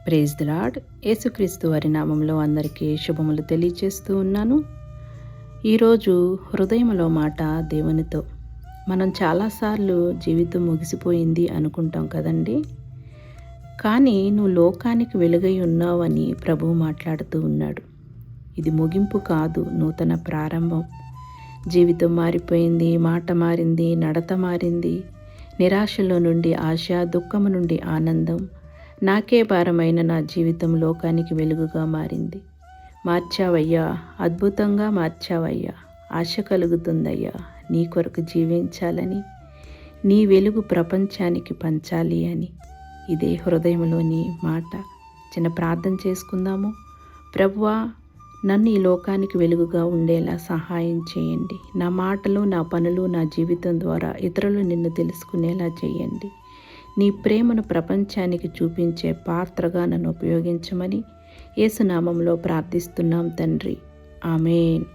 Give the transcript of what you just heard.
Praise the lord. యేసుక్రీస్తు వారి నామంలో అందరికీ శుభములు తెలియజేస్తూ ఉన్నాను. ఈరోజు హృదయంలో మాట దేవునితో. మనం చాలాసార్లు జీవితం ముగిసిపోయింది అనుకుంటాం కదండి. కానీ నువ్వు లోకానికి వెలుగై ఉన్నావని ప్రభువు మాట్లాడుతూ ఉన్నాడు. ఇది ముగింపు కాదు, నూతన ప్రారంభం. జీవితం మారిపోయింది, మాట మారింది, నడత మారింది. నిరాశలో నుండి ఆశ, దుఃఖము నుండి ఆనందం. నాకే భారమైన నా జీవితం లోకానికి వెలుగుగా మారింది. మార్చావయ్యా, అద్భుతంగా మార్చావయ్యా. ఆశ కలుగుతుందయ్యా నీ కొరకు జీవించాలని, నీ వెలుగు ప్రపంచానికి పంచాలి అని. ఇదే హృదయంలోని మాట. చిన్న ప్రార్థన చేసుకుందాము. ప్రభువా, నన్ను ఈ లోకానికి వెలుగుగా ఉండేలా సహాయం చేయండి. నా మాటలు, నా పనులు, నా జీవితం ద్వారా ఇతరులు నిన్ను తెలుసుకునేలా చేయండి. నీ ప్రేమను ప్రపంచానికి చూపించే పాత్రగా నన్ను ఉపయోగించమని యేసు నామంలో ప్రార్థిస్తున్నాం తండ్రి. ఆమేన్.